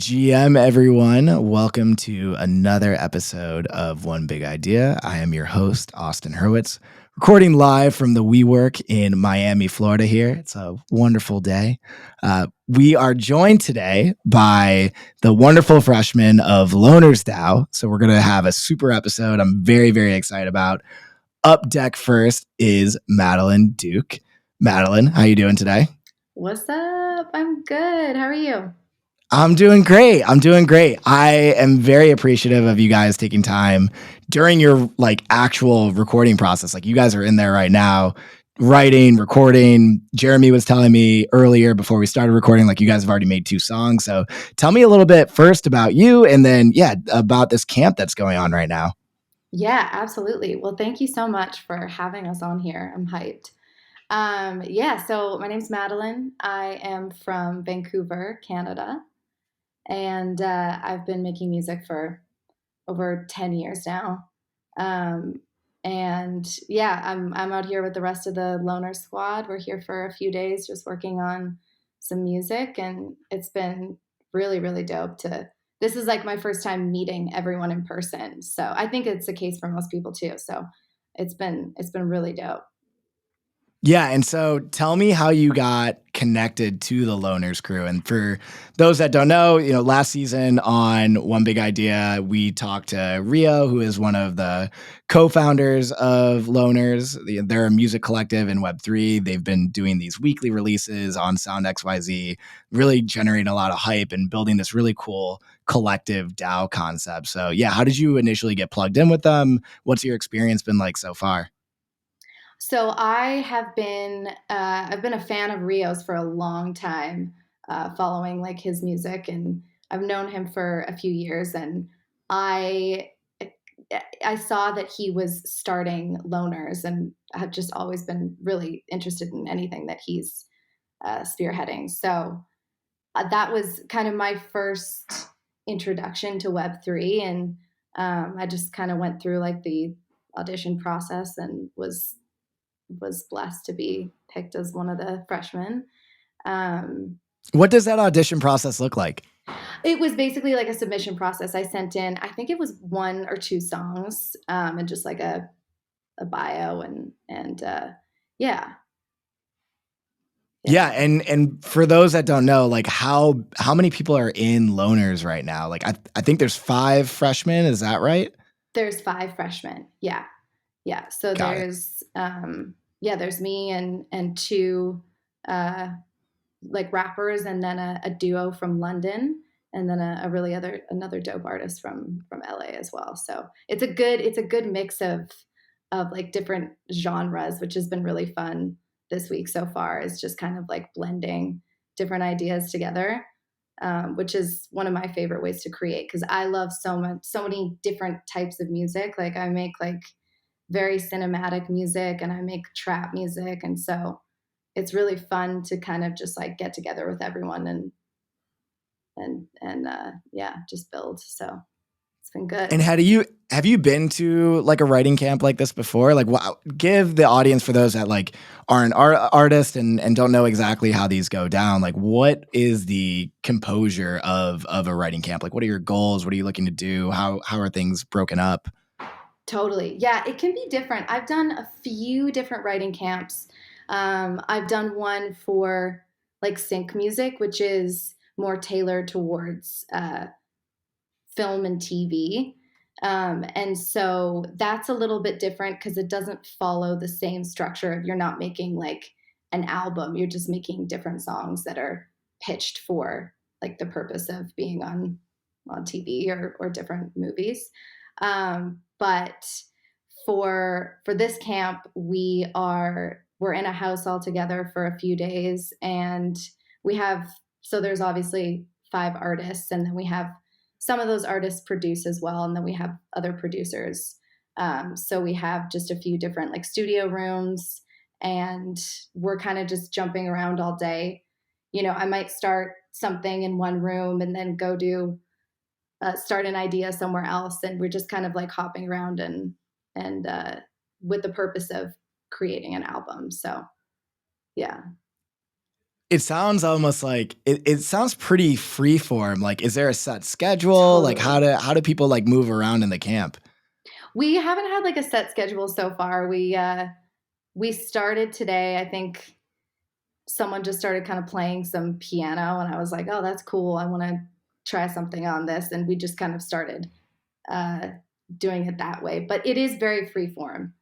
GM, everyone. Welcome to another episode of One Big Idea. I am your host, Austin Hurwitz, recording live from the WeWork in Miami, Florida here. It's a wonderful day. We are joined today by the wonderful freshmen of LNRZ DAO. So we're going to have a super episode I'm very, very excited about. Up deck first is Madalen Duke. Madalen, how you doing today? What's up? I'm good. How are you? I'm doing great. I am very appreciative of you guys taking time during your actual recording process. Like you guys are in there right now, writing, recording. Jeremy was telling me earlier before we started recording, like you guys have already made 2 songs. So tell me a little bit first about you and then, about this camp that's going on right now. Yeah, absolutely. Well, thank you so much for having us on here. I'm hyped. So my name's Madalen. I am from Vancouver, Canada, and I've been making music for over 10 years now. Um, I'm out here with the rest of the Loner Squad. We're here for a few days just working on some music, and it's been really, really dope to. This is like my first time meeting everyone in person, so I think it's the case for most people too. So it's been really dope. Yeah, and so tell me how you got connected to the Loners crew. And for those that don't know, last season on One Big Idea, we talked to Rio, who is one of the co-founders of Loners. They're a music collective in Web3. They've been doing these weekly releases on Sound XYZ, really generating a lot of hype and building this really cool collective DAO concept. So yeah, how did you initially get plugged in with them? What's your experience been like so far? So I've been a fan of Rio's for a long time, following like his music, and I've known him for a few years. And I I saw that he was starting Loners, and have just always been really interested in anything that he's spearheading. So that was kind of my first introduction to Web3, and I just kind of went through like the audition process and was blessed to be picked as one of the freshmen. Um, What does that audition process look like? it was basically like a submission process. I sent in, I think it was 1 or 2 songs, and just like a bio and yeah, Yeah, yeah. and for those that don't know, like how many people are in Loners right now? Like I think there's 5 freshmen, is that right? There's 5 freshmen. Yeah, yeah. So Got it. there's me and 2 uh, like rappers, and then a duo from London, and then a really another dope artist from LA as well. So it's a good mix of like different genres, which has been really fun this week so far. Is just kind of like blending different ideas together, which is one of my favorite ways to create because I love so many different types of music. Like I make like very cinematic music and I make trap music, and so it's really fun to kind of just like get together with everyone and yeah, just build. So it's been And good. have you been to like a writing camp like this before? Like give the audience for those that like aren't artists and don't know exactly how these go down. Like what is the composure of a writing camp? Like what are your goals? What are you looking to do? How are things broken up? Totally. Yeah, it can be different. I've done a few different writing camps. I've done one for like sync music, which is more tailored towards film and TV. And so that's a little bit different because it doesn't follow the same structure. You're not making like an album, you're just making different songs that are pitched for like the purpose of being on TV or different movies. But for this camp, we're in a house all together for a few days, and we have so there's obviously 5 artists, and then we have some of those artists produce as well, and then we have other producers. So we have just a few different like studio rooms, and we're kind of just jumping around all day. I might start something in one room and then go do start an idea somewhere else, and we're just kind of like hopping around and with the purpose of creating an album. So yeah. it sounds almost like it sounds pretty free form. Like, is there a set schedule? Like, Totally. how do people like move around in the camp? We haven't had like a set schedule so far. We started today. I think someone just started kind of playing some piano, and I was like, "Oh, that's cool. I want to try something on this." And we just kind of started uh, doing it that way. But it is very free form.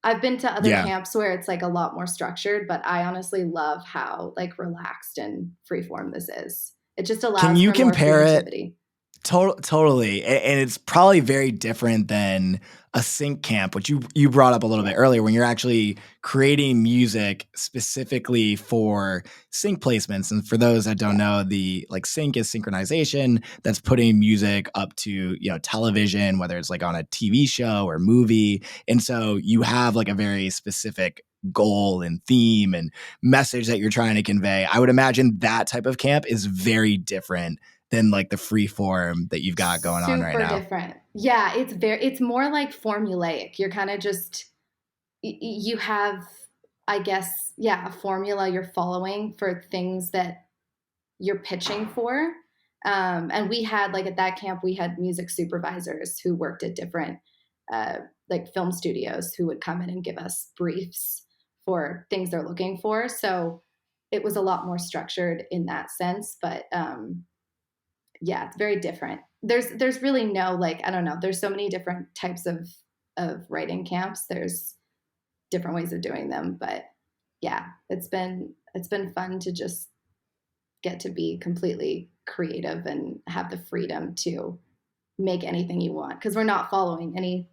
I've been to other Yeah. camps where it's like a lot more structured, but I honestly love how like relaxed and freeform this is. It just Can allows you for more compare it? creativity. Totally, and it's probably very different than a sync camp, which you brought up a little bit Yeah. earlier, when you're actually creating music specifically for sync placements. And for those that don't Yeah. know, the like sync is synchronization. That's putting music up to television, whether it's like on a TV show or movie. And so you have like a very specific goal and theme and message that you're trying to convey. I would imagine that type of camp is very different than like the free form that you've got going on right Super now. different. Yeah, it's more like formulaic. You're kind of just you have, I guess, yeah, a formula you're following for things that you're pitching for. And we had like at that camp we had music supervisors who worked at different uh, like film studios who would come in and give us briefs for things they're looking for. So it was a lot more structured in that sense, but yeah, it's very different. There's really no like, I don't know, there's so many different types of writing camps. There's different ways of doing them, but yeah, it's been fun to just get to be completely creative and have the freedom to make anything you want because we're not following any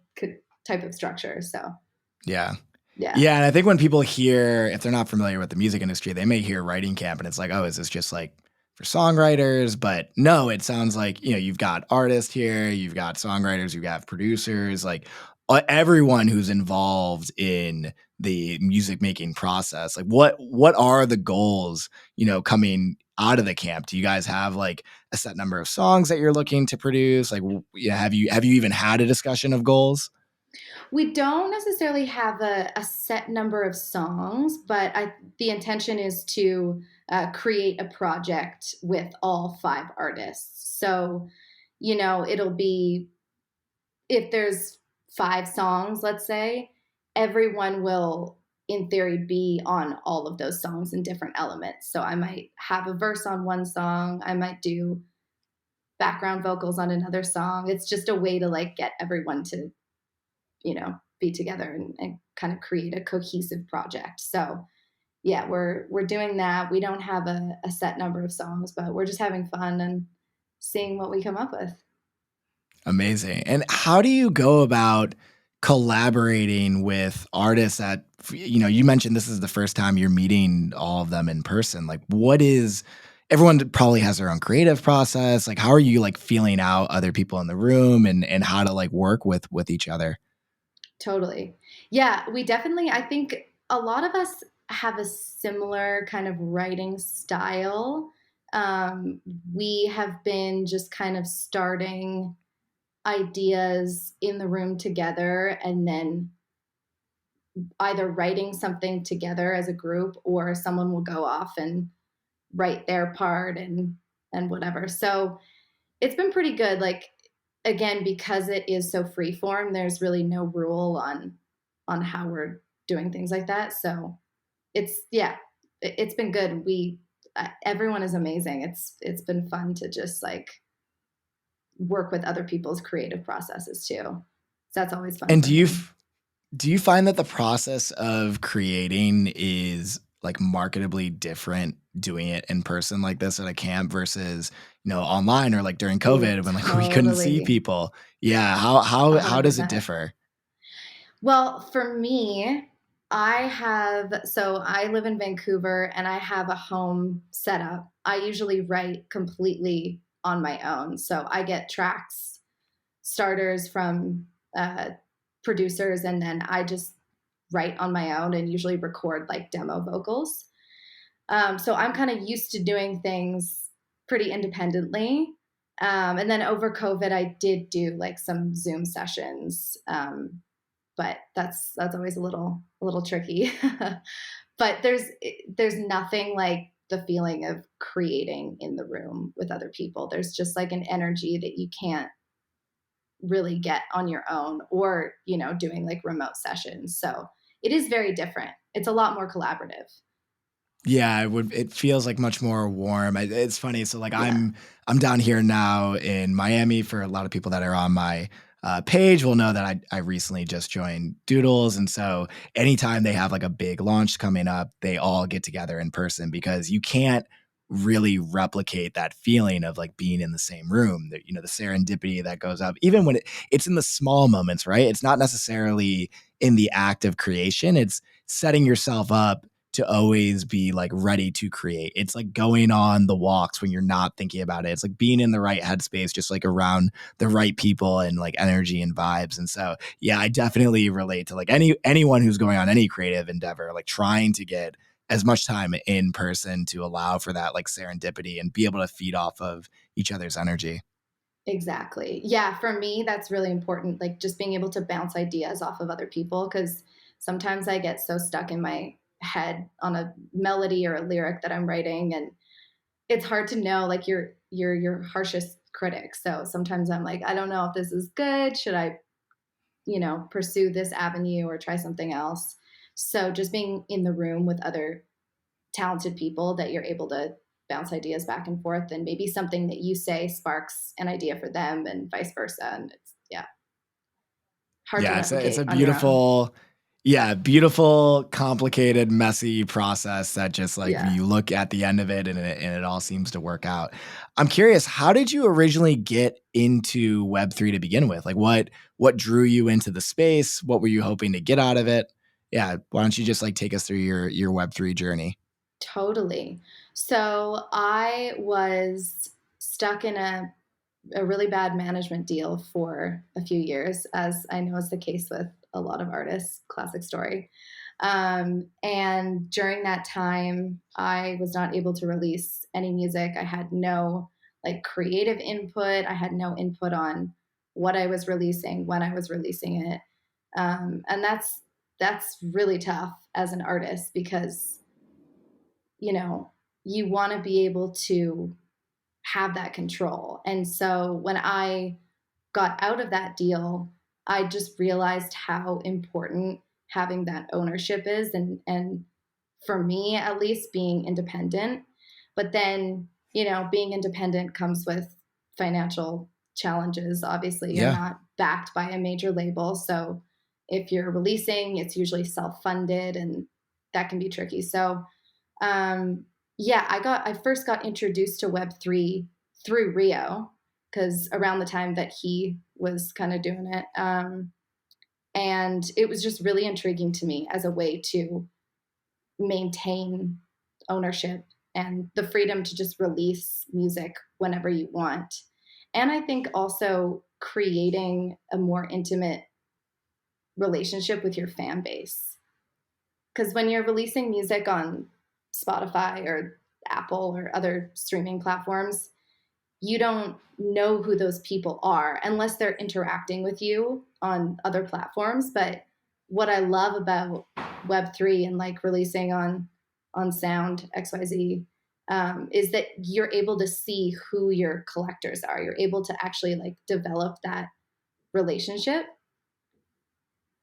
type of structure. So Yeah. yeah, Yeah. And I think when people hear, if they're not familiar with the music industry, they may hear writing camp and it's like, oh, is this just like for songwriters? But no, it sounds like, you've got artists here, you've got songwriters, you've got producers, like everyone who's involved in the music making process. Like what are the goals, coming out of the camp? Do you guys have like a set number of songs that you're looking to produce? Like, yeah, have you even had a discussion of goals? we don't necessarily have a set number of songs, but the intention is to create a project with all five artists. So, it'll be if there's five songs, let's say, everyone will, in theory, be on all of those songs in different elements. So I might have a verse on one song, I might do background vocals on another song. It's just a way to like get everyone to, be together and kind of create a cohesive project. So yeah, we're doing that. We don't have a set number of songs, but we're just having fun and seeing what we come up with. Amazing. And how do you go about collaborating with artists that, you mentioned this is the first time you're meeting all of them in person. Like, everyone probably has their own creative process. Like, how are you like feeling out other people in the room and how to like work with each other? Totally. Yeah, we definitely, I think a lot of us have a similar kind of writing style. Um, we have been just kind of starting ideas in the room together and then either writing something together as a group or someone will go off and write their part and whatever. So it's been pretty good. Like again, because it is so free form, there's really no rule on how we're doing things like that. So it's yeah, it's been good. Everyone is amazing. It's been fun to just like work with other people's creative processes too. So that's always fun And for me. do you find that the process of creating is like marketably different doing it in person like this at a camp versus, online or like during Oh, COVID when like we couldn't see totally. people? Yeah, how does it 100%. differ? Well, for me, so I live in Vancouver and I have a home set up. I usually write completely on my own. So I get tracks, starters from uh, producers, and then I just write on my own and usually record like demo vocals. So I'm kind of used to doing things pretty independently. And then over COVID, I did do like some Zoom sessions. But that's always a little tricky. But there's nothing like the feeling of creating in the room with other people. There's just like an energy that you can't really get on your own, or, doing like remote sessions. So it is very different. It's a lot more collaborative. Yeah, it feels like much more warm. It's funny. So like Yeah. I'm down here now in Miami. For a lot of people that are on my page will know that I recently just joined Doodles, and so anytime they have like a big launch coming up, they all get together in person because you can't really replicate that feeling of like being in the same room. The serendipity that goes up, even when it's in the small moments, right? It's not necessarily in the act of creation. It's setting yourself up to always be like ready to create. It's like going on the walks when you're not thinking about it. It's like being in the right headspace, just like around the right people and like energy and vibes. And so, yeah, I definitely relate to like anyone who's going on any creative endeavor, like trying to get as much time in person to allow for that like serendipity and be able to feed off of each other's energy. Exactly. Yeah, for me, that's really important. Like just being able to bounce ideas off of other people, because sometimes I get so stuck in my head on a melody or a lyric that I'm writing, and it's hard to know. Like you're your harshest critic. So sometimes I'm like, I don't know if this is good. Should I, pursue this avenue or try something else? So just being in the room with other talented people that you're able to bounce ideas back and forth, and maybe something that you say sparks an idea for them and vice versa. And it's, yeah, hard to Yeah, it's replicate a on your own. beautiful, complicated, messy process that just like Yeah, you look at the end of it and it all seems to work out. I'm curious, how did you originally get into Web3 to begin with? Like what drew you into the space? What were you hoping to get out of it? Yeah, why don't you just like take us through your Web3 journey? totally. So I was stuck in a really bad management deal for a few years, as I know is the case with a lot of artists. Classic story. And during that time, I was not able to release any music. I had no like creative input. I had no input on what I was releasing, when I was releasing it, and that's really tough as an artist, because you know you want to be able to have that control. And so when I got out of that deal, I just realized how important having that ownership is, and for me at least, being independent. But then, being independent comes with financial challenges. Obviously, you're Yeah. not backed by a major label. So if you're releasing, it's usually self-funded, and that can be tricky. So um, yeah, I first got introduced to Web3 through Rio, because around the time that he was kind of doing it, and it was just really intriguing to me as a way to maintain ownership and the freedom to just release music whenever you want. And I think also creating a more intimate relationship with your fan base, because when you're releasing music on Spotify or Apple or other streaming platforms, you don't know who those people are unless they're interacting with you on other platforms. But what I love about Web3 and like releasing on Sound XYZ, is that you're able to see who your collectors are. You're able to actually like develop that relationship.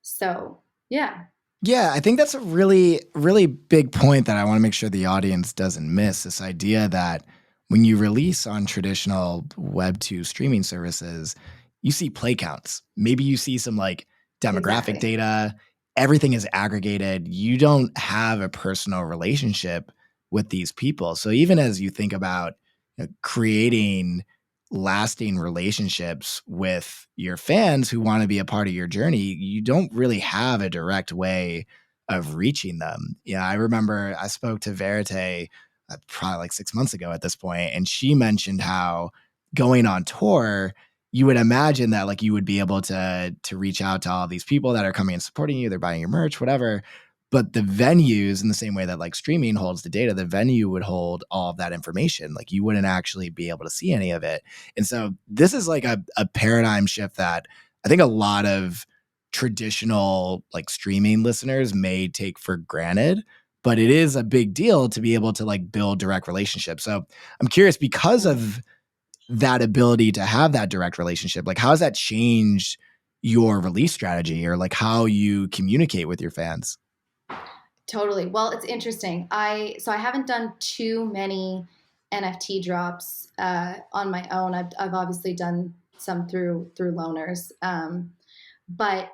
So yeah, Yeah, I think that's a really, really big point that I want to make sure the audience doesn't miss. This idea that when you release on traditional Web2 streaming services, you see play counts. Maybe you see some like demographic exactly. data. Everything is aggregated. You don't have a personal relationship with these people. So even as you think about creating lasting relationships with your fans who want to be a part of your journey, you don't really have a direct way of reaching them. Yeah, I remember I spoke to Verite probably like 6 months ago at this point, and she mentioned how going on tour, you would imagine that like you would be able to reach out to all these people that are coming and supporting you, they're buying your merch, whatever. But the venues, in the same way that like streaming holds the data, the venue would hold all of that information. Like you wouldn't actually be able to see any of it. And so this is like a paradigm shift that I think a lot of traditional like streaming listeners may take for granted. but it is a big deal to be able to like build direct relationships. So I'm curious, because of that ability to have that direct relationship, like how has that changed your release strategy or like how you communicate with your fans? Totally. Well, it's interesting. I haven't done too many NFT drops on my own. I've obviously done some through loaners, but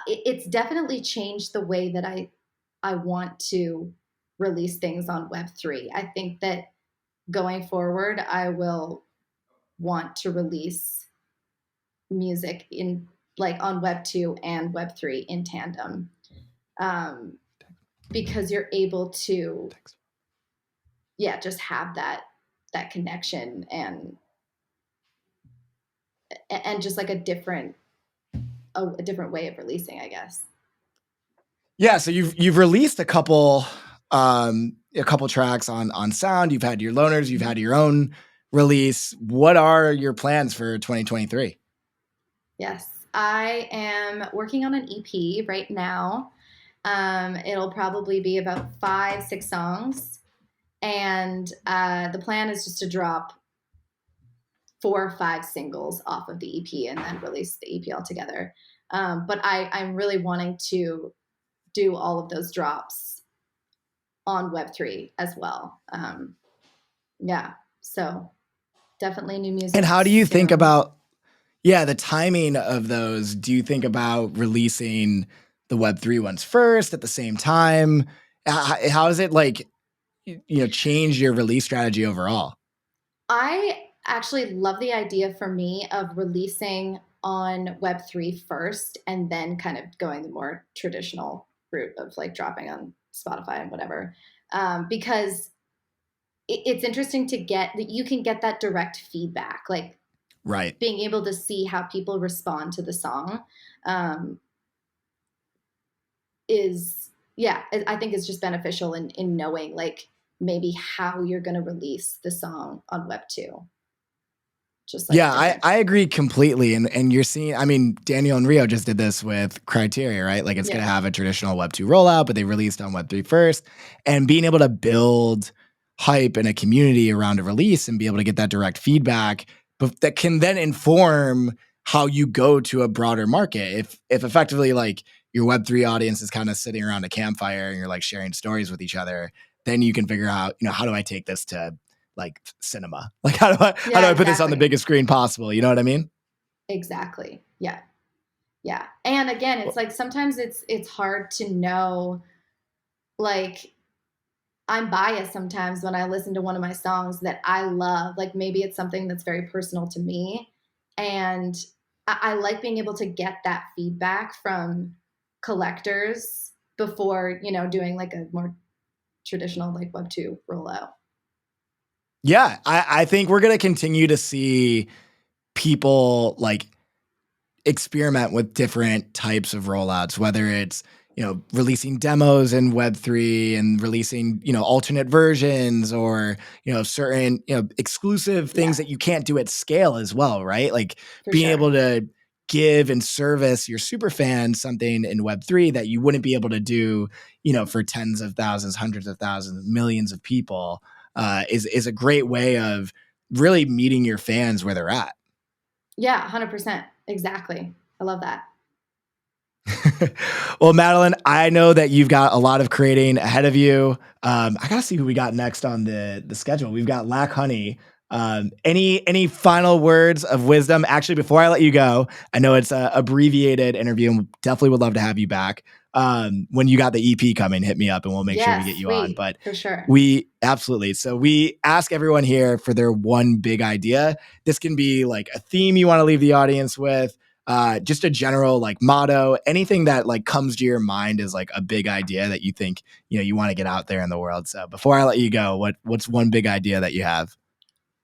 it's definitely changed the way that I want to release things on Web3. I think that going forward, I will want to release music in like on Web2 and Web3 in tandem, because you're able to, yeah, just have that connection and just like a different way of releasing, I guess. Yeah, so you've released a couple tracks on Sound. You've had your loaners, you've had your own release. What are your plans for 2023? Yes, I am working on an EP right now. It'll probably be about 5, 6 songs, and the plan is just to drop 4 or 5 singles off of the EP and then release the EP altogether. But I'm really wanting to do all of those drops on Web3 as well. Yeah, so definitely new And music how do you think soon. about, yeah, the timing of those? Do you think about releasing the Web3 ones first at the same time? How is it like, change your release strategy overall? I actually love the idea for me of releasing on Web3 first and then kind of going the more traditional route of like dropping on Spotify and whatever. Because it's interesting to get that you can get that direct feedback, like Right. being able to see how people respond to the song, um, is, yeah, I think it's just beneficial in knowing like maybe how you're going to release the song on Web2, just like Yeah, different. I agree completely. And you're seeing, I mean, Daniel and Rio just did this with Criteria, right? Like it's going Yeah. to have a traditional Web2 rollout, but they released on Web3 first. And being able to build hype and a community around a release and be able to get that direct feedback, but that can then inform how you go to a broader market. If effectively like your Web3 audience is kind of sitting around a campfire and you're like sharing stories with each other, then you can figure out, how do I take this to like cinema? Like how do Yeah, I put this on the exactly. biggest screen possible? You know what I mean? Exactly. Yeah. Yeah. And again, it's like sometimes it's hard to know, like I'm biased sometimes when I listen to one of my songs that I love. Like maybe it's something that's very personal to me. And I like being able to get that feedback from collectors before, doing like a more traditional like Web2 rollout. Yeah, I think we're gonna continue to see people like experiment with different types of rollouts, whether it's releasing demos in Web3 and releasing alternate versions or certain exclusive things Yeah, that you can't do at scale as well, right? Like for being able sure. to give and service your super fans something in Web3 that you wouldn't be able to do for tens of thousands, hundreds of thousands, millions of people, is a great way of really meeting your fans where they're at. Yeah, 100%. Exactly. I love that. Well, Madalen, I know that you've got a lot of creating ahead of you. I gotta see who we got next on the schedule. We've got Lackhoney. Any final words of wisdom? Actually, before I let you go, I know it's a abbreviated interview, and definitely would love to have you back. When you got the EP coming, hit me up, and we'll make sure we get Yes, you on. sweet. But For sure. we absolutely. So we ask everyone here for their one big idea. This can be like a theme you want to leave the audience with, just a general like motto, anything that like comes to your mind is like a big idea that you think you want to get out there in the world. So before I let you go, what's one big idea that you have?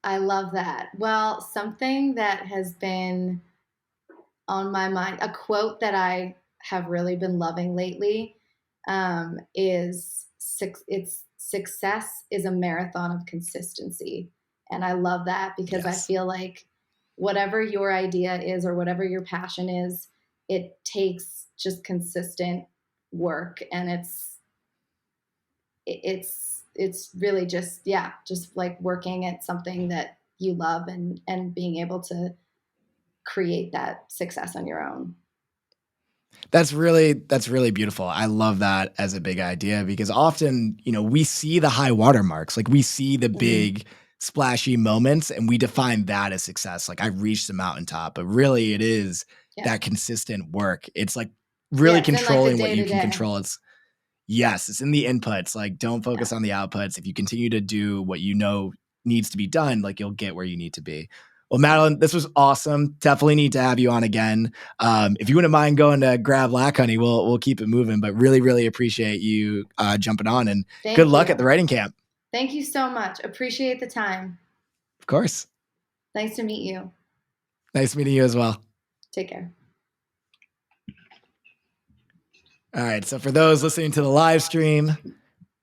I love that. Well, something that has been on my mind, a quote that I have really been loving lately, is it's success is a marathon of consistency. And I love that because I Yes. feel like whatever your idea is or whatever your passion is, it takes just consistent work, and it's really just like working at something that you love and being able to create that success on your own. That's really beautiful. I love that as a big idea because often, we see the high watermarks, like we see the big splashy moments and we define that as success. Like I've reached the mountaintop, but really it is that consistent work. It's like really controlling what you can control. It's in the inputs. Like don't focus on the outputs. If you continue to do what you know needs to be done, like you'll get where you need to be. Well, Madalen, this was awesome. Definitely need to have you on again. If you wouldn't mind going to grab Lackhoney, we'll keep it moving. But really, really appreciate you jumping on, and good luck at the writing camp. Thank you so much. Appreciate the time. Of course. Nice to meet you. Nice meeting you as well. Take care. All right. So for those listening to the live stream,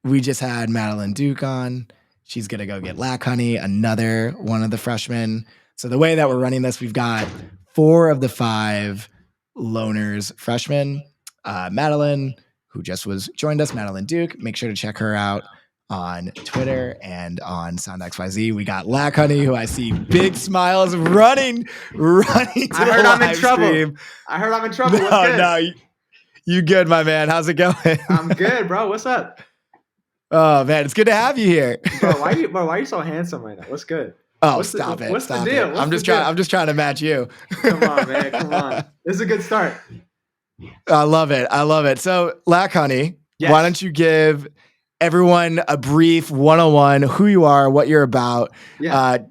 we just had Madalen Duke on. She's going to go get Lackhoney, another one of the freshmen. So the way that we're running this, we've got 4 of the 5 loners freshmen. Madalen, who just joined us, Madalen Duke. Make sure to check her out on Twitter and on SoundXYZ. We got Lackhoney, who I see big smiles running to I heard I'm in trouble. Stream. I heard I'm in trouble. What's good? No, you good, my man. How's it going? I'm good, bro. What's up? Oh man, it's good to have you here. Bro, why are you so handsome right now? What's good? Oh, stop it. What's the deal? I'm just trying to match you. Come on, man. Come on. This is a good start. I love it. So, Lackhoney, why don't you give everyone a brief 101, who you are, what you're about.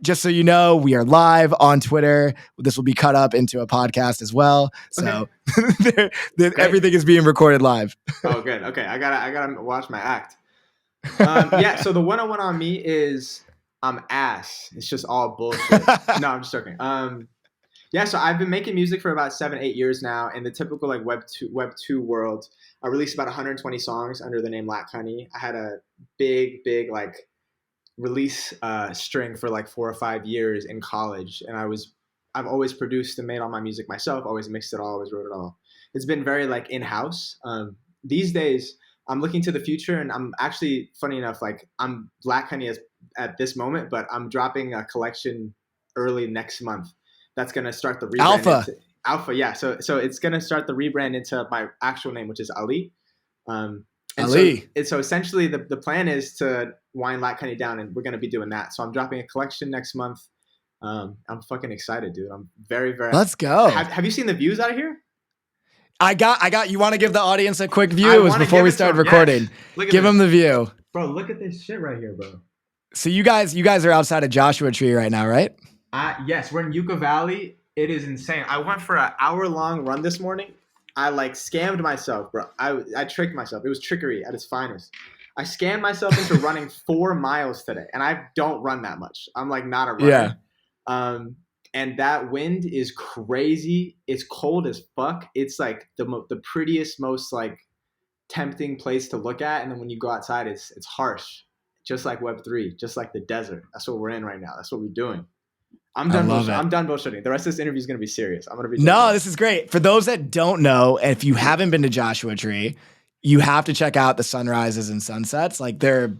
Just so you know, we are live on Twitter. This will be cut up into a podcast as well. So everything is being recorded live. Oh, good. Okay. I gotta watch my act. So the 101 on me is I'm ass. It's just all bullshit. No, I'm just joking. So I've been making music for about 7-8 years now. In the typical like Web 2 world, I released about 120 songs under the name Lackhoney. I had a big like release string for like 4 or 5 years in college, and I've always produced and made all my music myself. Always mixed it all. Always wrote it all. It's been very like in-house. These days, I'm looking to the future, and I'm actually, funny enough, like I'm Lackhoney at this moment, but I'm dropping a collection early next month. That's gonna start the rebrand. Alpha, yeah. So it's gonna start the rebrand into my actual name, which is Ali. Ali. So essentially, the plan is to wind Lackhoney down, and we're gonna be doing that. So I'm dropping a collection next month. I'm fucking excited, dude. I'm very, very. Let's go. Have you seen the views out of here? I got. You want to give the audience a quick view? It was before we started recording. Yes. Give them the view, bro. Look at this shit right here, bro. So you guys are outside of Joshua Tree right now, right? Yes, we're in Yucca Valley. It is insane. I went for an hour-long run this morning. I like scammed myself, bro. I tricked myself. It was trickery at its finest. I scammed myself into running 4 miles today, and I don't run that much. I'm like not a runner. Yeah. And that wind is crazy. It's cold as fuck. It's like the prettiest, most like tempting place to look at, and then when you go outside, it's harsh, just like Web3, just like the desert. That's what we're in right now. That's what we're doing. I'm done bullshitting. The rest of this interview is going to be serious. I'm going to be. No, this is great. For those that don't know, if you haven't been to Joshua Tree, you have to check out the sunrises and sunsets. Like they're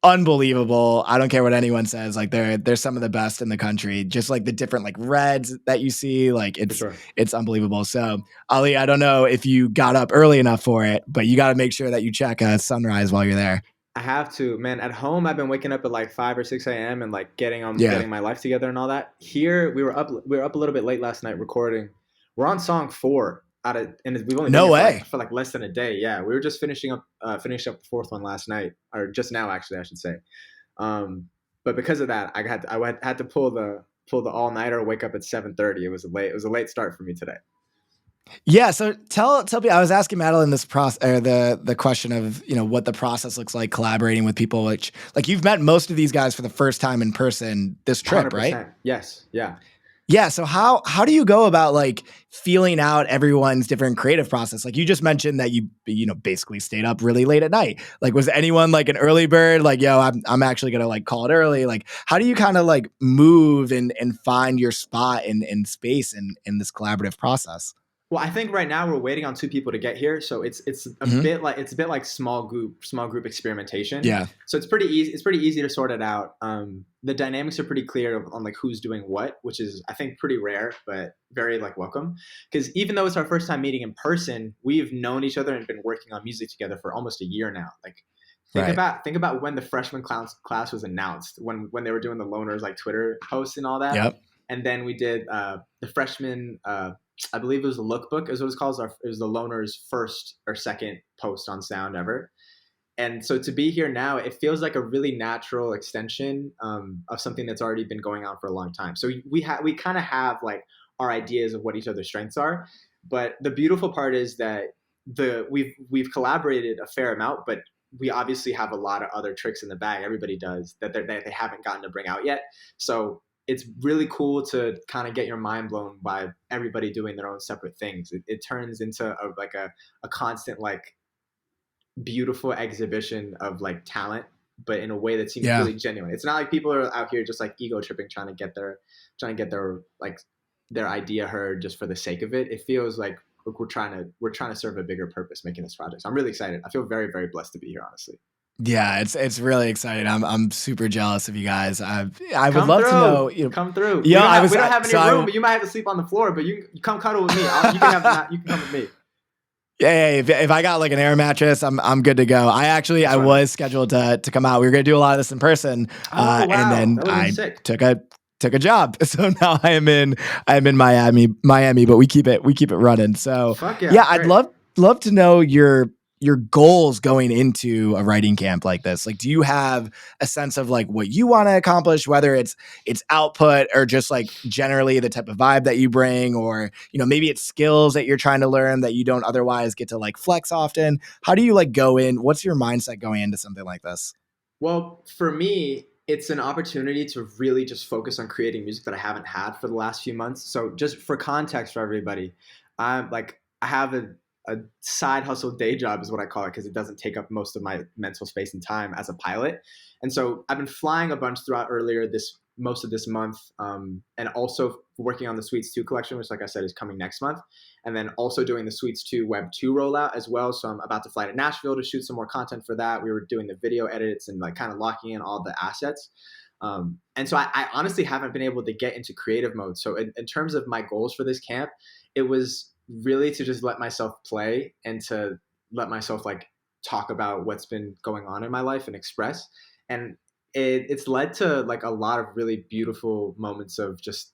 unbelievable. I don't care what anyone says. Like they're some of the best in the country. Just like the different like reds that you see, like it's unbelievable. So Ali, I don't know if you got up early enough for it, but you got to make sure that you check a sunrise while you're there. I have to, man. At home, I've been waking up at like 5 or 6 a.m. and like getting my life together and all that. Here, we were up a little bit late last night recording. We're on song 4 and we've only been for like less than a day. Yeah, we were just finishing up the 4th one last night, or just now actually, I should say. But because of that, I had to pull the all nighter. Wake up at 7:30. It was a late start for me today. Yeah, so tell me. I was asking Madalen this the question of what the process looks like collaborating with people, which like you've met most of these guys for the first time in person this trip, 100%. Right? Yes, yeah. Yeah, so how do you go about like feeling out everyone's different creative process? Like you just mentioned that you basically stayed up really late at night. Like was anyone like an early bird? Like, yo, I'm actually gonna like call it early. Like how do you kind of like move and find your spot in space in this collaborative process? Well, I think right now we're waiting on 2 people to get here, so it's a Mhm. bit like small group experimentation. Yeah. So it's pretty easy. It's pretty easy to sort it out. The dynamics are pretty clear on like who's doing what, which is I think pretty rare, but very like welcome. Because even though it's our first time meeting in person, we've known each other and been working on music together for almost a year now. Like Right. think about when the freshman class was announced, when they were doing the loners like Twitter posts and all that, Yep. and then we did the freshman. I believe it was a lookbook, is what it's called. It was the loners' first or second post on Sound ever. And so to be here now, it feels like a really natural extension of something that's already been going on for a long time. So we kind of have like our ideas of what each other's strengths are. But the beautiful part is that we've collaborated a fair amount, but we obviously have a lot of other tricks in the bag. Everybody does that they haven't gotten to bring out yet. So it's really cool to kind of get your mind blown by everybody doing their own separate things. It turns into a constant like beautiful exhibition of like talent, but in a way that seems Yeah. really genuine. It's not like people are out here just like ego tripping, trying to get their like their idea heard just for the sake of it. It feels like we're trying to serve a bigger purpose making this project. So I'm really excited. I feel very, very blessed to be here, honestly. Yeah, it's really exciting. I'm super jealous of you guys. I would Come love through. to know. You know, Come through. yeah, We don't have any so room, but you might have to sleep on the floor. But you come cuddle with me. You can come with me. Yeah, if I got like an air mattress, I'm good to go. I Right. was scheduled to come out. We were gonna do a lot of this in person, Oh wow, and then that would have I been sick. took a job. So now I'm in Miami, but we keep it running. So Fuck yeah, yeah, I'd great. love to know your goals going into a writing camp like this. Like, do you have a sense of like what you want to accomplish, whether it's output or just like generally the type of vibe that you bring, or maybe it's skills that you're trying to learn that you don't otherwise get to like flex often? How do you like go in? What's your mindset going into something like this? Well, for me, it's an opportunity to really just focus on creating music that I haven't had for the last few months. So, just for context for everybody, I have a side hustle day job is what I call it because it doesn't take up most of my mental space and time as a pilot. And so I've been flying a bunch throughout most of this month, and also working on the Suites 2 collection, which, like I said, is coming next month, and then also doing the Suites 2 Web 2 rollout as well. So I'm about to fly to Nashville to shoot some more content for that. We were doing the video edits and like kind of locking in all the assets. And so I honestly haven't been able to get into creative mode. So in terms of my goals for this camp, it was really to just let myself play and to let myself like talk about what's been going on in my life and express. And it's led to like a lot of really beautiful moments of just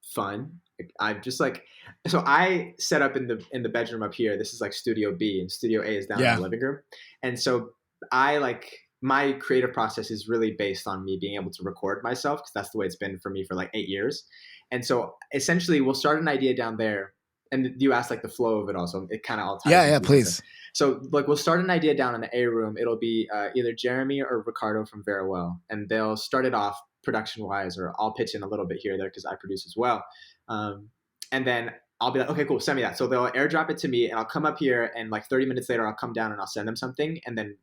fun. I've just like so I set up in the bedroom up here. This is like Studio B, and Studio A is down in Yeah. the living room. And so I like my creative process is really based on me being able to record myself because that's the way it's been for me for like 8 years. And so essentially, we'll start an idea down there. And you asked like the flow of it also. It kind of all ties Yeah, into each other. please. So like we'll start an idea down in the A room. It'll be either Jeremy or Ricardo from Vaarwell, and they'll start it off production wise, or I'll pitch in a little bit here or there because I produce as well. And then I'll be like, okay, cool, send me that. So they'll airdrop it to me, and I'll come up here, and like 30 minutes later, I'll come down and I'll send them something. And then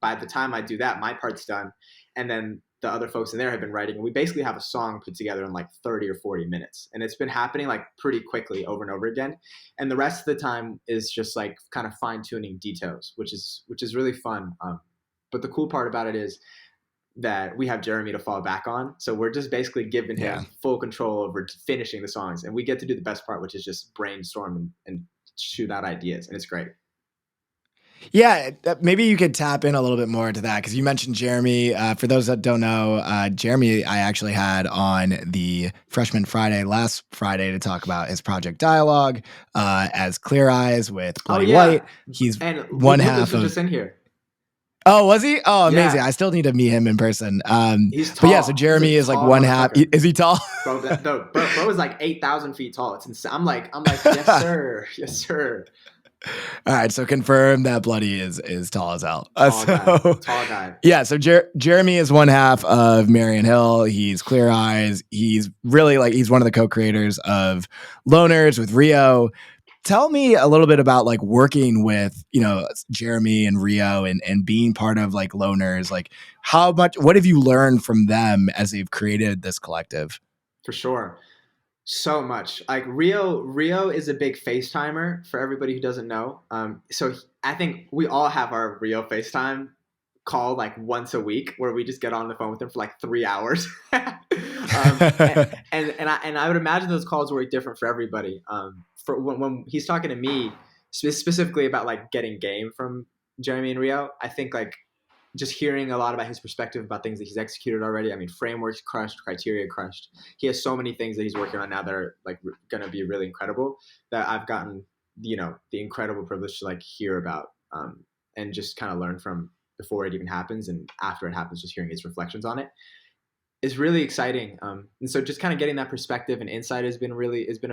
by the time I do that, my part's done, and then the other folks in there have been writing, and we basically have a song put together in like 30 or 40 minutes, and it's been happening like pretty quickly over and over again. And the rest of the time is just like kind of fine tuning details, which is really fun. But the cool part about it is that we have Jeremy to fall back on, so we're just basically giving him full control over finishing the songs, and we get to do the best part, which is just brainstorm and shoot out ideas, and it's great. Yeah, maybe you could tap in a little bit more into that because you mentioned Jeremy. For those that don't know, Jeremy, I actually had on the Freshman Friday last Friday to talk about his project Dialogue as Clear Eyes with Bloody White. He's and one Lucas half was of. just in here. Oh, was he? Oh, amazing! Yeah. I still need to meet him in person. He's tall. But yeah, so Jeremy is like one half. Is he tall? Bro is like 8,000 feet tall. It's insane. I'm like, yes sir, yes sir. All right, so confirm that Bloody is tall as hell. Tall guy. Yeah, so Jeremy is one half of Marion Hill. He's Clear Eyes. He's really like he's one of the co-creators of Loners with Rio. Tell me a little bit about like working with Jeremy and Rio and being part of like Loners. Like what have you learned from them as they've created this collective? For sure. So much. Like Rio is a big FaceTimer for everybody who doesn't know. I think we all have our Rio FaceTime call like once a week where we just get on the phone with him for like 3 hours. And I would imagine those calls were different for everybody. For when he's talking to me specifically about like getting game from Jeremy and Rio, I think like just hearing a lot about his perspective about things that he's executed already. I mean, frameworks crushed, criteria crushed. He has so many things that he's working on now that are like going to be really incredible that I've gotten, the incredible privilege to like hear about and just kind of learn from before it even happens and after it happens, just hearing his reflections on it is really exciting. And so just kind of getting that perspective and insight has been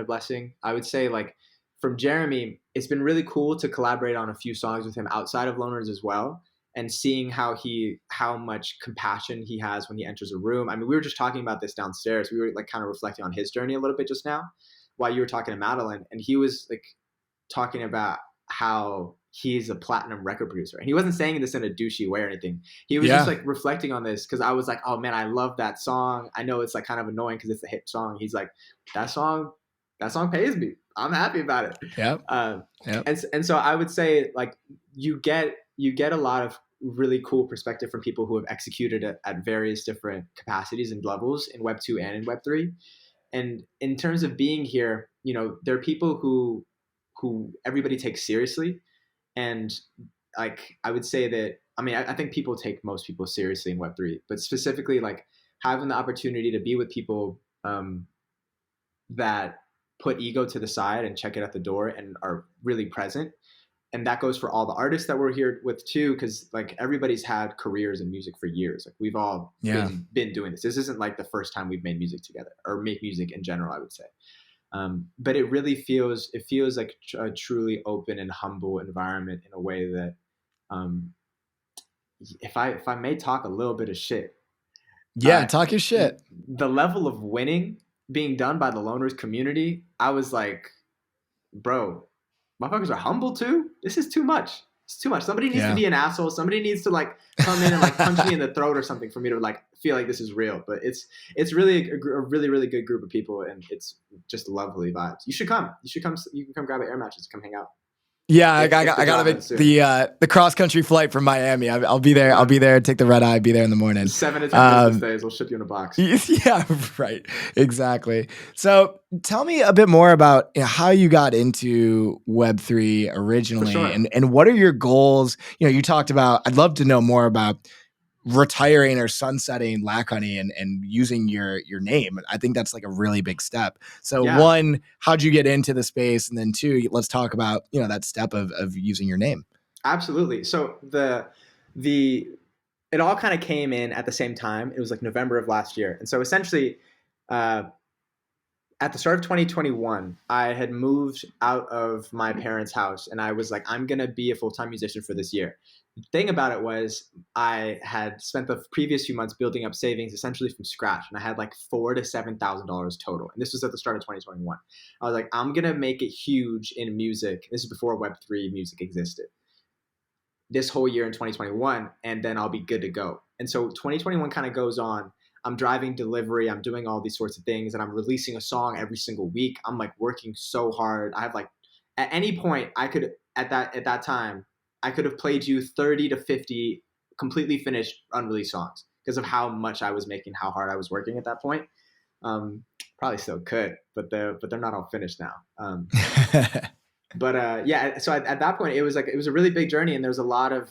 a blessing. I would say like from Jeremy, it's been really cool to collaborate on a few songs with him outside of Loners as well. And seeing how much compassion he has when he enters a room. I mean, we were just talking about this downstairs. We were like kind of reflecting on his journey a little bit just now while you were talking to Madalen. And he was like talking about how he's a platinum record producer. And he wasn't saying this in a douchey way or anything. He was just like reflecting on this because I was like, oh man, I love that song. I know it's like kind of annoying because it's a hit song. He's like, that song pays me. I'm happy about it. Yep. And so I would say like you get a lot of really cool perspective from people who have executed at various different capacities and levels in Web 2 and in Web 3. And in terms of being here, there are people who everybody takes seriously. And like, I would say that, I mean, I think people take most people seriously in Web 3, but specifically like having the opportunity to be with people that put ego to the side and check it at the door and are really present. And that goes for all the artists that we're here with too, because like everybody's had careers in music for years. Like we've all been doing this. This isn't like the first time we've made music together or make music in general, I would say. But it really feels like a truly open and humble environment in a way that if I may talk a little bit of shit. Talk your shit. The level of winning being done by the Loners community, I was like, bro, motherfuckers are humble too. This is too much. It's too much. Somebody needs to be an asshole. Somebody needs to like come in and like punch me in the throat or something for me to like feel like this is real. But it's really a really, really good group of people, and it's just lovely vibes. You should come. You can come grab an air mattress, come hang out. Yeah, I gotta make the cross country flight from Miami. I'll be there. Yeah. I'll be there. Take the red eye. Be there in the morning. 7 to 10 business days. We'll ship you in a box. Yeah, right. Exactly. So tell me a bit more about how you got into Web3 originally, and what are your goals? You talked about. I'd love to know more about retiring or sunsetting Lackhoney and using your name. I think that's like a really big step. So one, how'd you get into the space? And then two, let's talk about, that step of using your name. Absolutely. So it all kind of came in at the same time. It was like November of last year. And so essentially, at the start of 2021, I had moved out of my parents' house and I was like, I'm going to be a full-time musician for this year. The thing about it was I had spent the previous few months building up savings essentially from scratch. And I had like $4,000 to $7,000 total. And this was at the start of 2021. I was like, I'm going to make it huge in music. This is before Web3 music existed. This whole year in 2021, and then I'll be good to go. And so 2021 kind of goes on. I'm driving delivery. I'm doing all these sorts of things, and I'm releasing a song every single week. I'm like working so hard. I have like, at any point I could, at that time, I could have played you 30 to 50 completely finished unreleased songs because of how much I was making, how hard I was working at that point. Probably still could, but they're not all finished now. So at that point it was a really big journey, and there was a lot of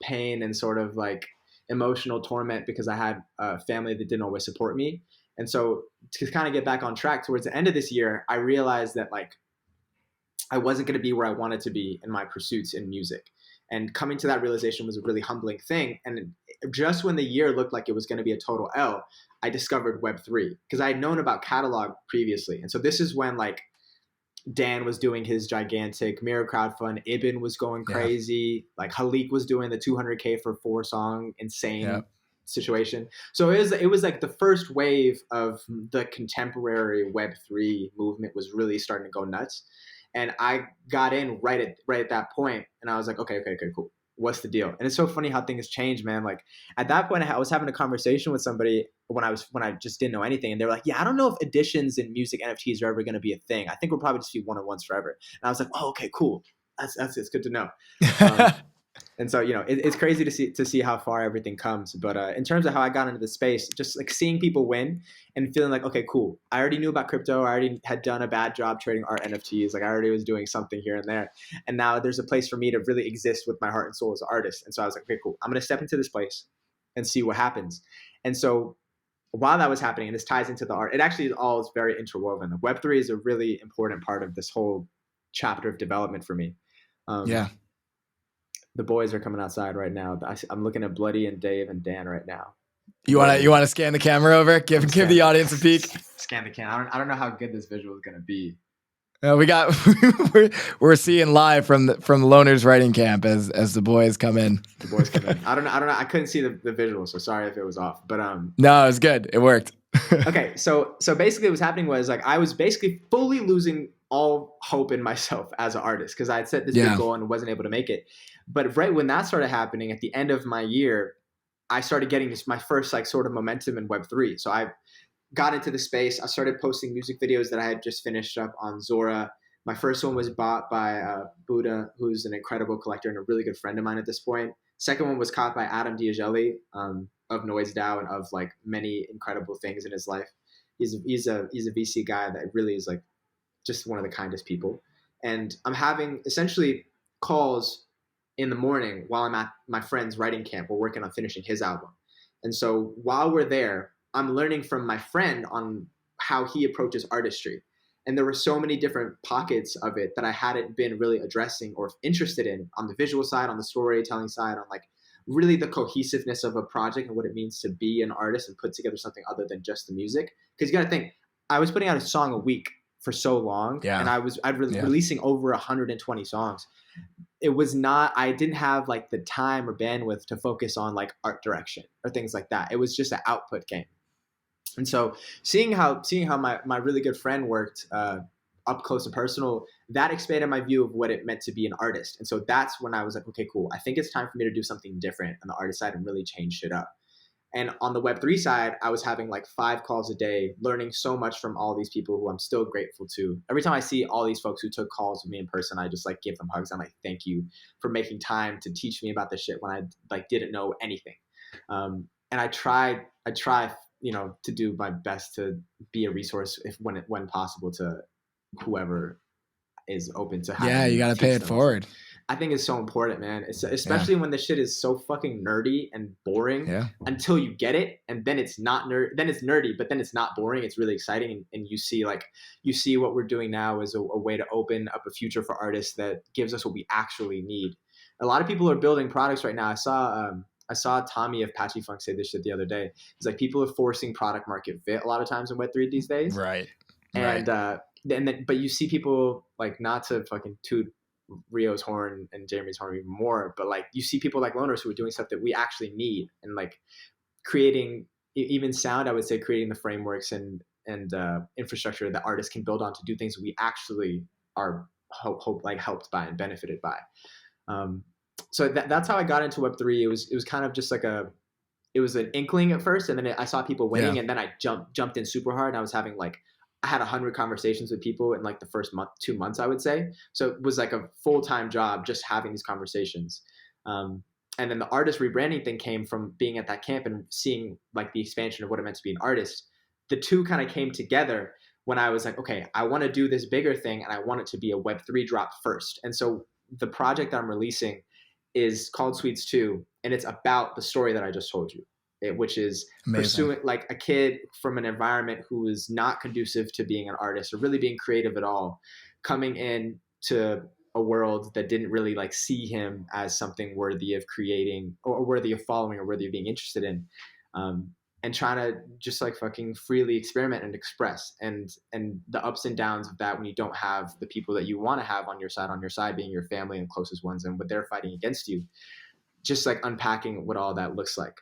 pain and sort of like emotional torment because I had a family that didn't always support me. And so to kind of get back on track towards the end of this year, I realized that like I wasn't going to be where I wanted to be in my pursuits in music. And coming to that realization was a really humbling thing. And just when the year looked like it was going to be a total L, I discovered Web3 because I had known about catalog previously. And so this is when like Dan was doing his gigantic mirror crowdfund. Ibn was going crazy. Like Halik was doing the 200K for 4-song insane situation. So it was like the first wave of the contemporary Web3 movement was really starting to go nuts. And I got in right at that point, and I was like, okay, cool. what's the deal? And it's so funny how things change, man. Like at that point, I was having a conversation with somebody when I just didn't know anything, and they were like, "Yeah, I don't know if editions and music NFTs are ever going to be a thing. I think we'll probably just be one-on-ones forever." And I was like, "Oh, okay, cool. That's it's good to know." And so, it's crazy to see how far everything comes. But in terms of how I got into the space, just like seeing people win and feeling like, okay, cool. I already knew about crypto. I already had done a bad job trading art NFTs. Like I already was doing something here and there. And now there's a place for me to really exist with my heart and soul as an artist. And so I was like, okay, cool. I'm going to step into this place and see what happens. And so while that was happening, and this ties into the art, it actually is very interwoven. Web3 is a really important part of this whole chapter of development for me. Yeah. The boys are coming outside right now. I'm looking at Bloody and Dave and Dan right now. You want to scan the camera over? Give the audience a peek. Scan the camera. I don't know how good this visual is gonna be. We're seeing live from the Loners writing camp as the boys come in. The boys come in. I don't know. I couldn't see the visual, so sorry if it was off. But no, it was good. It worked. Okay, so basically, what's happening was like I was basically fully losing all hope in myself as an artist because I had set this big goal and wasn't able to make it. But right when that started happening at the end of my year, I started getting my first like sort of momentum in Web3. So I got into the space. I started posting music videos that I had just finished up on Zora. My first one was bought by Buddha, who's an incredible collector and a really good friend of mine at this point. Second one was caught by Adam Diagelli of Noise DAO and of like many incredible things in his life. He's a VC guy that really is like just one of the kindest people. And I'm having essentially calls in the morning while I'm at my friend's writing camp. We're working on finishing his album. And so while we're there, I'm learning from my friend on how he approaches artistry. And there were so many different pockets of it that I hadn't been really addressing or interested in on the visual side, on the storytelling side, on like really the cohesiveness of a project and what it means to be an artist and put together something other than just the music. Because you got to think, I was putting out a song a week for so long, and releasing over 120 songs. It was not, I didn't have like the time or bandwidth to focus on like art direction or things like that. It was just an output game. And so seeing how my really good friend worked up close and personal, that expanded my view of what it meant to be an artist. And so that's when I was like, okay, cool. I think it's time for me to do something different on the artist side and really change shit up. And on the Web3 side, I was having like 5 calls a day, learning so much from all these people who I'm still grateful to. Every time I see all these folks who took calls with me in person, I just like give them hugs. I'm like, thank you for making time to teach me about this shit when I like didn't know anything. And I try, to do my best to be a resource when possible to whoever is open to having. Yeah, you got to pay it forward. I think it's so important, man. It's especially when the shit is so fucking nerdy and boring until you get it, and then it's not then it's nerdy, but then it's not boring. It's really exciting, and you see what we're doing now is a way to open up a future for artists that gives us what we actually need. A lot of people are building products right now. I saw Tommy of Patchy Funk say this shit the other day. It's like people are forcing product market fit a lot of times in Web3 these days. Right. And but you see people like, not to fucking toot Rio's horn and Jeremy's horn even more, but like you see people like Loners who are doing stuff that we actually need and like creating even sound. I would say creating the frameworks and infrastructure that artists can build on to do things we actually are helped by and benefited by. So that's how I got into Web3. It was kind of just like it was an inkling at first, and then I saw people winning, and then I jumped in super hard. And I was having I had 100 conversations with people in like the first 2 months, I would say. So it was like a full-time job just having these conversations. And then the artist rebranding thing came from being at that camp and seeing like the expansion of what it meant to be an artist. The two kind of came together when I was like, okay, I want to do this bigger thing, and I want it to be a Web3 drop first. And so the project I'm releasing is called Sweets 2, and it's about the story that I just told you. Which is pursuing like a kid from an environment who is not conducive to being an artist or really being creative at all, coming in to a world that didn't really like see him as something worthy of creating or worthy of following or worthy of being interested in, and trying to just like fucking freely experiment and express and the ups and downs of that when you don't have the people that you want to have on your side being your family and closest ones, and what they're fighting against you. Just like unpacking what all that looks like.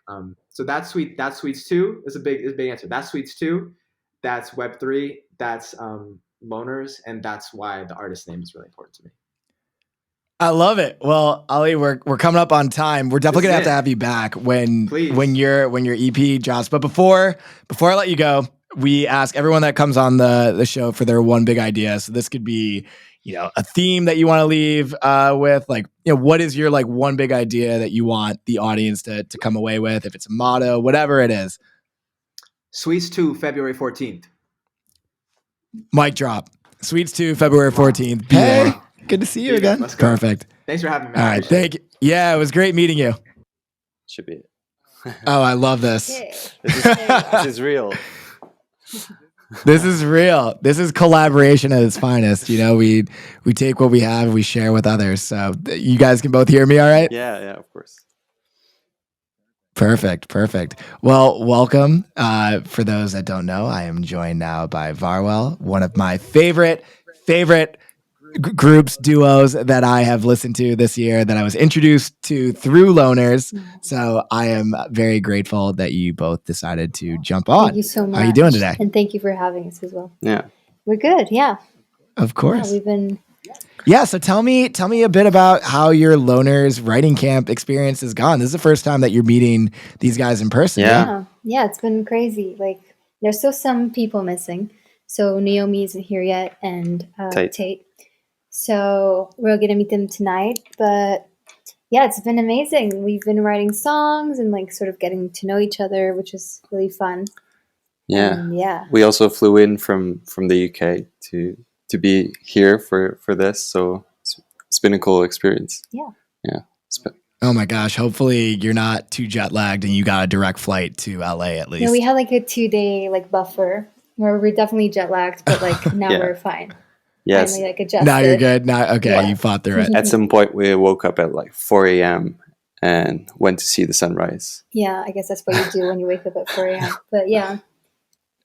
So that's Sweets 2. It's a big answer. That's Sweets 2. That's Web3. That's Loners, and that's why the artist name is really important to me. I love it. Well, Ali, we're coming up on time. We're definitely gonna have you back when your EP drops. But before I let you go, we ask everyone that comes on the show for their one big idea. So this could be, a theme that you want to leave with, like, what is your like one big idea that you want the audience to come away with? If it's a motto, whatever it is. Sweets 2, February 14th. Mic drop. Sweets 2, February 14th. Hey. Good to see you again. Let's go. Perfect. Thanks for having me. All right. Thank you. Yeah, it was great meeting you. Should be it. Oh, I love this. This is real. This is real. This is collaboration at its finest. We take what we have, we share with others. So you guys can both hear me all right? Yeah, of course. Perfect. Well, welcome. For those that don't know, I am joined now by Vaarwell, one of my favorite groups, duos that I have listened to this year, that I was introduced to through Loners. So I am very grateful that you both decided to jump on. Thank you so much. How are you doing today? And thank you for having us as well. Yeah. We're good. Yeah. Of course. Yeah, we've been. Yeah. So tell me a bit about how your Loners writing camp experience has gone. This is the first time that you're meeting these guys in person. Yeah. It's been crazy. Like, there's still some people missing. So Naomi isn't here yet, and Tate. So we're going to meet them tonight. But yeah, it's been amazing. We've been writing songs and like sort of getting to know each other, which is really fun. Yeah. Yeah. We also flew in from the UK to be here for this. So it's been a cool experience. Yeah. Yeah. Oh my gosh. Hopefully you're not too jet lagged and you got a direct flight to LA at least. Yeah, we had like a 2-day like buffer where we're definitely jet lagged, but like now we're fine. Yes. Finally, like adjusted. Now you're good. Now, okay, Yeah. you fought through it. At some point, we woke up at like 4 a.m. and went to see the sunrise. Yeah, I guess that's what you do when you wake up at 4 a.m. But yeah,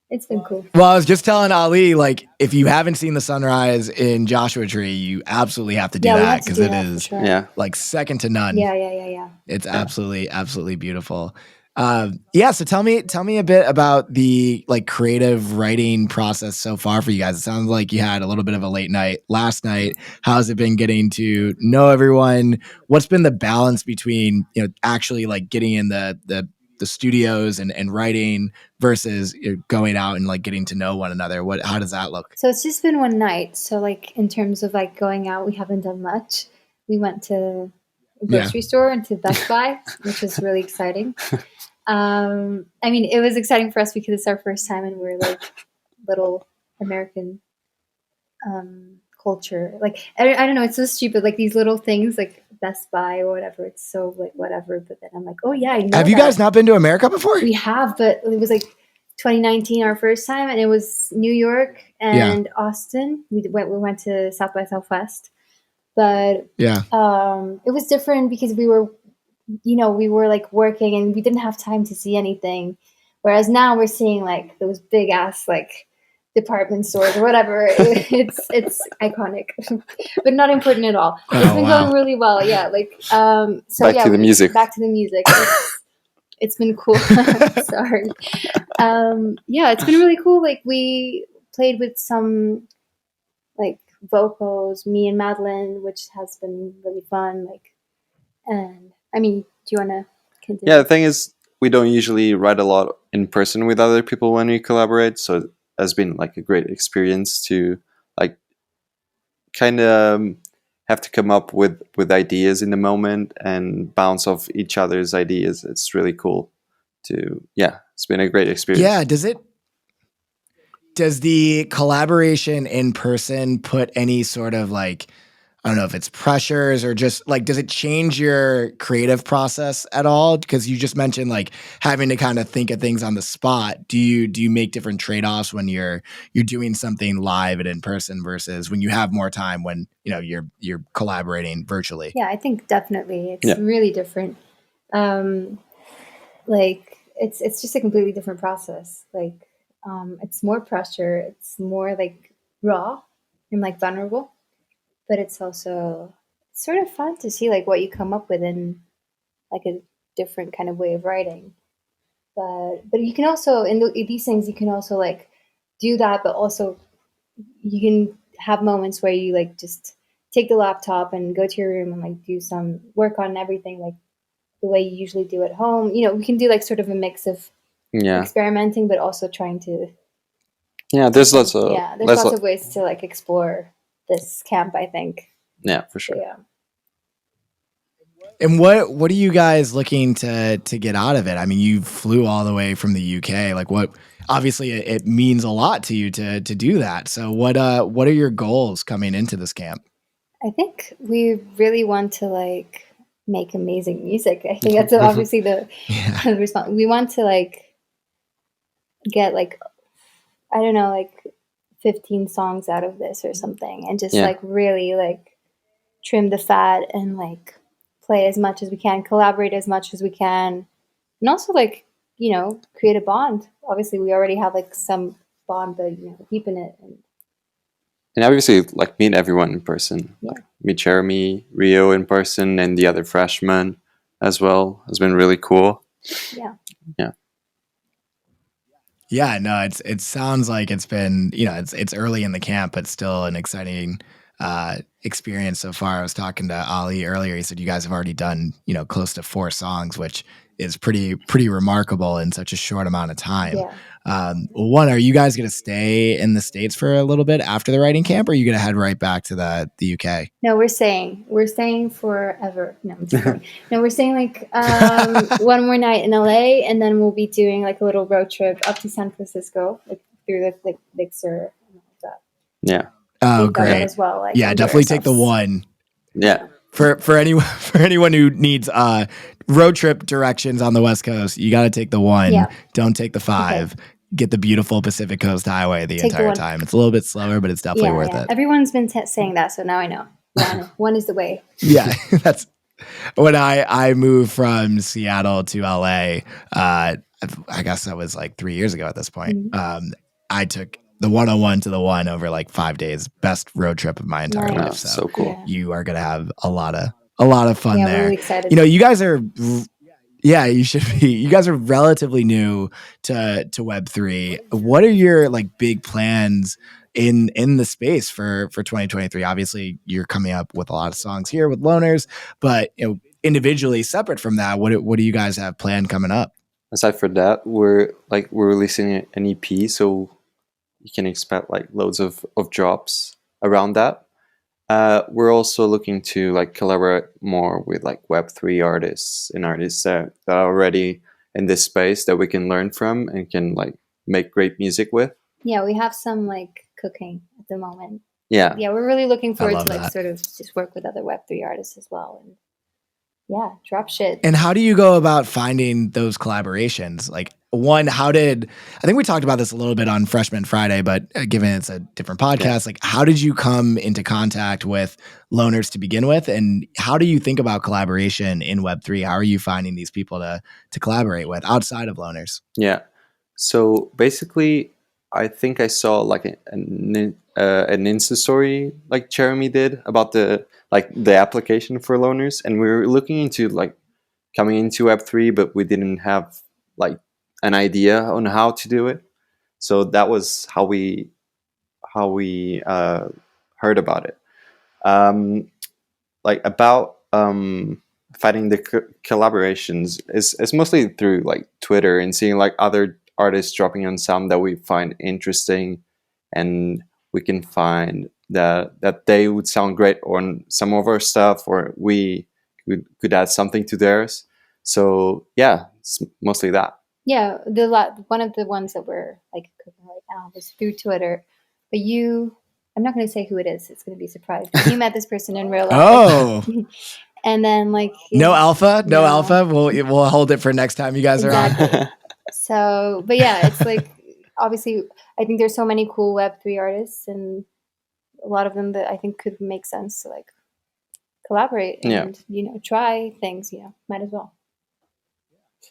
it's been cool. Well, I was just telling Ali, like, if you haven't seen the sunrise in Joshua Tree, you absolutely have to do that because it is like second to none. Yeah. It's absolutely beautiful. So tell me a bit about the like creative writing process so far for you guys. It sounds like you had a little bit of a late night last night. How's it been getting to know everyone? What's been the balance between, actually like getting in the studios and writing versus going out and like getting to know one another? How does that look? So it's just been one night. So like in terms of like going out, we haven't done much. We went to a grocery store and to Best Buy, which was really exciting. I mean, it was exciting for us because it's our first time and we're like little American culture. Like, I don't know, it's so stupid. Like these little things like Best Buy or whatever, it's so like whatever. But then I'm like, oh yeah, I know. Have you guys not been to America before? We have, but it was like 2019 our first time, and it was New York and Austin. We went to South by Southwest. But it was different because we were like working and we didn't have time to see anything. Whereas now we're seeing like those big ass like department stores or whatever. It's iconic, but not important at all. It's been going really well. Yeah. Like, so back to the music. Back to the music. It's been cool. Sorry. It's been really cool. Like we played with some like vocals, me and Madalen, which has been really fun. Like, and I mean, do you want to continue? Yeah, the thing is, we don't usually write a lot in person with other people when we collaborate, so it has been like a great experience to like kind of have to come up with ideas in the moment and bounce off each other's ideas. It's really cool it's been a great experience. Yeah, does the collaboration in person put any sort of like, I don't know if it's pressures or just like, does it change your creative process at all? Because you just mentioned like having to kind of think of things on the spot. Do you make different trade-offs when you're doing something live and in person versus when you have more time when you're collaborating virtually? Yeah, I think definitely it's really different. Like it's just a completely different process. Like it's more pressure. It's more like raw and like vulnerable. But it's also sort of fun to see like what you come up with in like a different kind of way of writing. But you can also in these things you can also like do that, but also you can have moments where you like just take the laptop and go to your room and like do some work on everything like the way you usually do at home. You know, we can do like sort of a mix of experimenting, but also trying to. Yeah, there's lots of lots of ways to like explore this camp, I think. Yeah, for sure. So, yeah. And what are you guys looking to get out of it? I mean, you flew all the way from the UK. Like, what? Obviously, it means a lot to you to do that. So, what are your goals coming into this camp? I think we really want to like make amazing music. I think that's obviously the response. We want to like get like, I don't know, like 15 songs out of this or something, and just like really like trim the fat and like play as much as we can, collaborate as much as we can, and also like, you know, create a bond. Obviously we already have like some bond, but you know, deepen it. And obviously like meet everyone in person. Yeah. Like, meet Jeremy, Rio in person, and the other freshmen as well has been really cool. Yeah, no, it sounds like it's been, you know, it's early in the camp, but still an exciting experience so far. I was talking to Ali earlier. He said you guys have already done, you know, close to 4 songs, which is pretty remarkable in such a short amount of time. Yeah. One, are you guys going to stay in the States for a little bit after the writing camp, or are you going to head right back to the UK? No, we're staying forever. No, I'm just kidding. No, we're staying like one more night in LA, and then we'll be doing like a little road trip up to San Francisco, like through the like Big Sur and all of that. Yeah. Oh, great. As well, like, yeah, definitely take the one. Yeah. For anyone who needs road trip directions on the West Coast, you got to take the 1. Yeah. Don't take the 5. Okay. Get the beautiful Pacific Coast Highway the entire time. It's a little bit slower, but it's definitely worth it. Everyone's been saying that, so now I know. One is the way. Yeah, that's when I moved from Seattle to LA. I guess that was like 3 years ago at this point. Mm-hmm. I took the 101 to the 1 over like 5 days. Best road trip of my entire life. So cool. You are gonna have a lot of fun there. We're really excited. You know, you guys are. Yeah, you should be. You guys are relatively new to Web3. What are your like big plans in the space for 2023? Obviously, you're coming up with a lot of songs here with Loners, but you know, individually, separate from that, what do you guys have planned coming up? Aside from that, we're releasing an EP, so you can expect like loads of drops around that. We're also looking to like collaborate more with like Web3 artists and artists that are already in this space that we can learn from and can like make great music with. Yeah, we have some like cooking at the moment. Yeah, we're really looking forward to like that. sort of just work with other Web3 artists as well, and drop shit. And how do you go about finding those collaborations? Like, one, I think we talked about this a little bit on Freshman Friday, but given it's a different podcast, like how did you come into contact with Loners to begin with? And how do you think about collaboration in Web3? How are you finding these people to collaborate with outside of Loners? Yeah. So basically, I think I saw like an Insta story like Jeremy did about the application for Loners, and we were looking into like coming into Web3, but we didn't have like an idea on how to do it. So that was how we heard about it. Like about finding the collaborations is mostly through like Twitter and seeing like other artists dropping on some that we find interesting, and we can find that they would sound great on some of our stuff, or we could add something to theirs. So yeah, it's mostly that. Yeah, one of the ones that we're like cooking right now was through Twitter. But I'm not going to say who it is. It's going to be a surprise. But you met this person in real life. Oh. And then like no alpha. We'll hold it for next time you guys are on. So, but yeah, it's like obviously I think there's so many cool Web3 artists, and a lot of them that I think could make sense to like collaborate and try things. Might as well.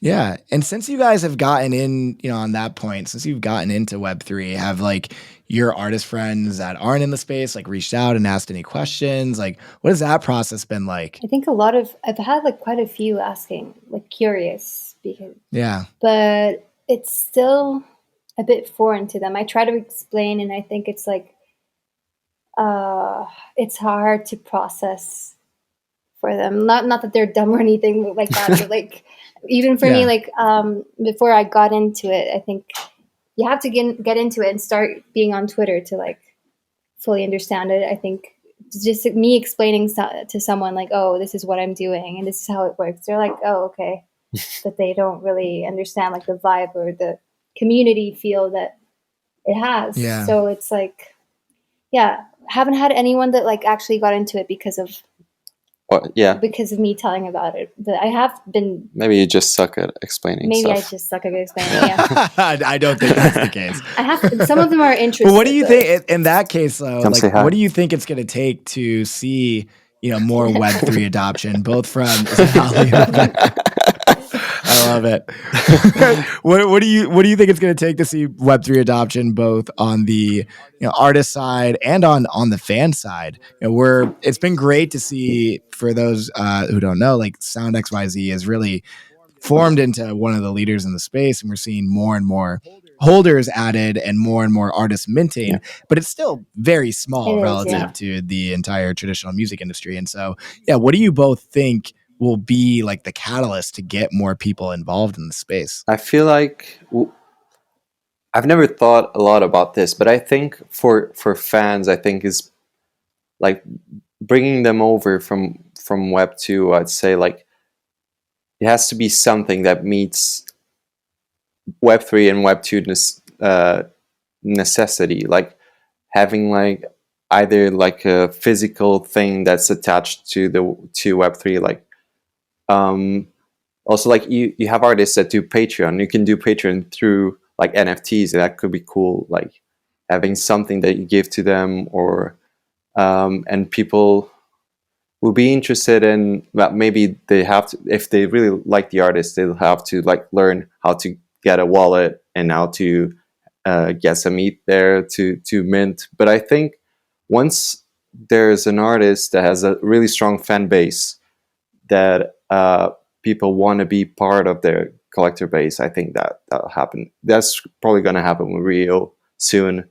Yeah. And since you guys have gotten in, on that point, since you've gotten into Web3, have like your artist friends that aren't in the space like reached out and asked any questions? Like, what has that process been like? I think I've had like quite a few asking, like curious, but it's still a bit foreign to them. I try to explain, and I think it's like, it's hard to process for them. Not that they're dumb or anything like that, but like even for me, like before I got into it, I think you have to get into it and start being on Twitter to like fully understand it. I think just me explaining to someone like, oh, this is what I'm doing and this is how it works. They're like, oh, okay. But they don't really understand like the vibe or the community feel that it has. Yeah. So it's like, yeah, haven't had anyone that like actually got into it because of me telling about it. But I have been. Maybe you just suck at explaining. Maybe stuff. I just suck at explaining. Yeah. I don't think that's the case. I have. Some of them are interested. Well, what do you think in that case, though? Come like, what do you think it's going to take to see, more Web3 adoption, both from? I love it. What do you think it's going to take to see Web3 adoption, both on the artist side and on the fan side? It's been great to see, for those who don't know, like Sound XYZ has really formed into one of the leaders in the space, and we're seeing more and more holders added and more artists minting, but it's still very small relative to the entire traditional music industry. And so, what do you both think will be like the catalyst to get more people involved in the space? I feel like I've never thought a lot about this, but I think for fans, I think is like bringing them over from Web 2, I'd say like it has to be something that meets Web 3 and Web 2 necessity, like having like either like a physical thing that's attached to Web 3, like also like you have artists that do Patreon. You can do Patreon through like NFTs, and that could be cool, like having something that you give to them, or and people will be interested in that. Maybe they have to, if they really like the artist, they'll have to like learn how to get a wallet and how to get some ETH there to mint. But I think once there's an artist that has a really strong fan base that people want to be part of their collector base, I think that'll happen. That's probably going to happen with Rio soon,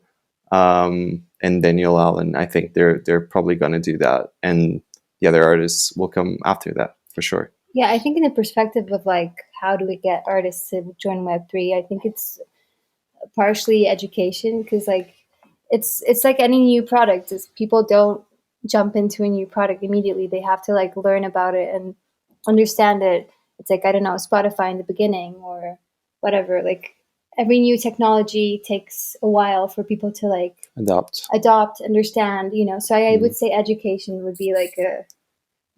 and Daniel Allen. I think they're probably going to do that, and the other artists will come after that for sure. Yeah, I think in the perspective of like how do we get artists to join Web3, I think it's partially education, because like it's like any new product. Is people don't jump into a new product immediately. They have to like learn about it and understand it. It's like, I don't know, Spotify in the beginning or whatever. Like every new technology takes a while for people to like adopt, understand, So I would say education would be like a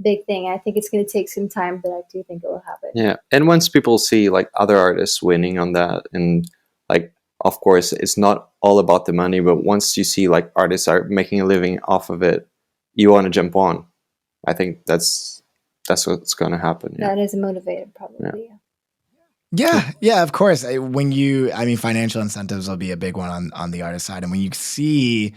big thing. I think it's going to take some time, but I do think it will happen. Yeah, and once people see like other artists winning on that, and like, of course, it's not all about the money, but once you see like artists are making a living off of it, you want to jump on. I think that's what's going to happen. That is a motivator, probably. Yeah, of course. Financial incentives will be a big one on the artist side. And when you see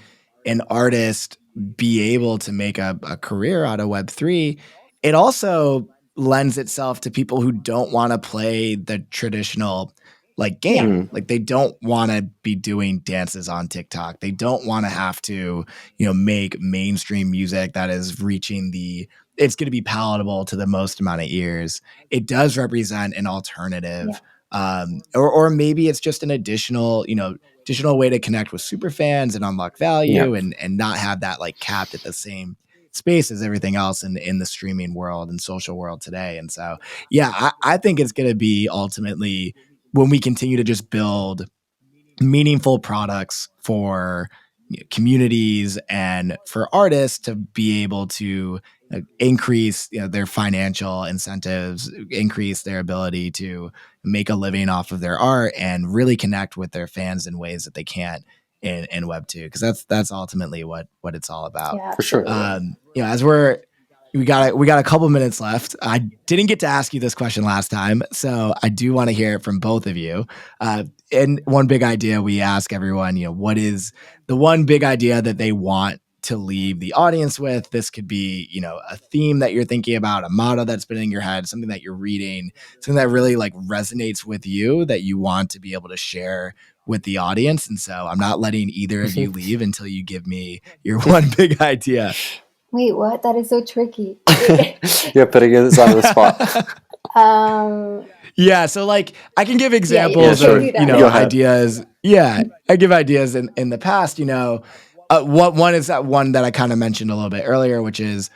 an artist be able to make a career out of Web3, it also lends itself to people who don't want to play the traditional like game. Yeah. Like they don't want to be doing dances on TikTok. They don't want to have to, make mainstream music that is reaching it's going to be palatable to the most amount of ears. It does represent an alternative. Yeah. Or maybe it's just an additional way to connect with super fans and unlock value and not have that like capped at the same space as everything else in the streaming world and social world today. And so, I think it's going to be ultimately when we continue to just build meaningful products for communities and for artists to be able to increase their financial incentives, increase their ability to make a living off of their art, and really connect with their fans in ways that they can't in Web 2, because that's ultimately what it's all about. Yeah, for sure. As we got a couple minutes left. I didn't get to ask you this question last time, so I do want to hear it from both of you. And one big idea we ask everyone, what is the one big idea that they want to leave the audience with? This could be, a theme that you're thinking about, a motto that's been in your head, something that you're reading, something that really like resonates with you that you want to be able to share with the audience. And so I'm not letting either of you leave until you give me your one big idea. Wait, what? That is so tricky. You're putting us on the spot. Yeah, so like I can give examples sure. of, ideas. Yeah, I give ideas in the past, what one is that one that I kind of mentioned a little bit earlier, which is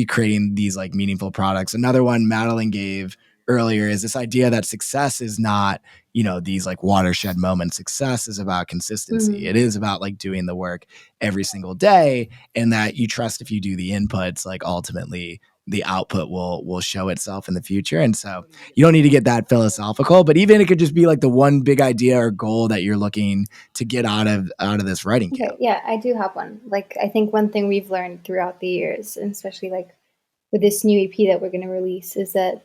creating these like meaningful products. Another one Madalen gave earlier is this idea that success is not, these like watershed moments. Success is about consistency. Mm-hmm. It is about like doing the work every single day, and that you trust if you do the inputs, like ultimately the output will show itself in the future. And so you don't need to get that philosophical, but even it could just be like the one big idea or goal that you're looking to get out of this writing camp. Yeah, I do have one. Like, I think one thing we've learned throughout the years, and especially like with this new EP that we're going to release, is that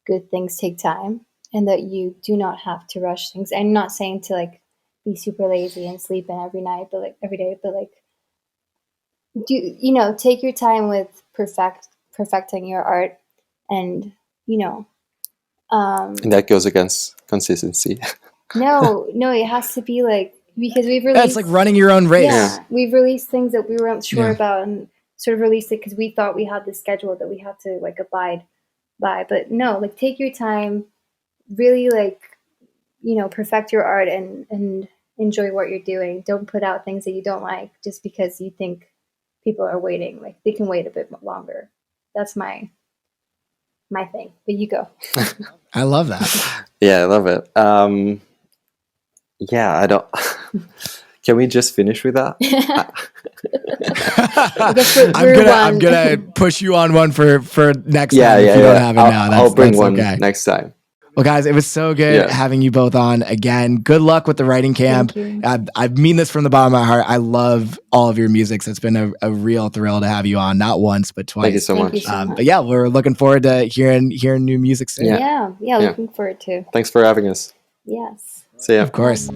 good things take time and that you do not have to rush things. I'm not saying to like be super lazy and sleep in every night, but like every day, but like take your time with perfecting your art, and and that goes against consistency. no, it has to be like, because we've released, it's like running your own race. Yeah, we've released things that we weren't sure about, and sort of released it because we thought we had the schedule that we had to like abide by. But no, like take your time, really like perfect your art and enjoy what you're doing. Don't put out things that you don't like just because you think people are waiting. Like, they can wait a bit longer. That's my thing. But you go. I love that. Yeah, I love it. I don't. Can we just finish with that? I guess I'm gonna push you on one for next time if you don't have it now. I'll bring one next time. Well, guys, it was so good having you both on again. Good luck with the writing camp. I mean this from the bottom of my heart. I love all of your music. So it's been a real thrill to have you on, not once, but twice. Thank you so much. But yeah, we're looking forward to hearing new music soon. Yeah, looking forward to. Thanks for having us. Yes. See ya. Of course.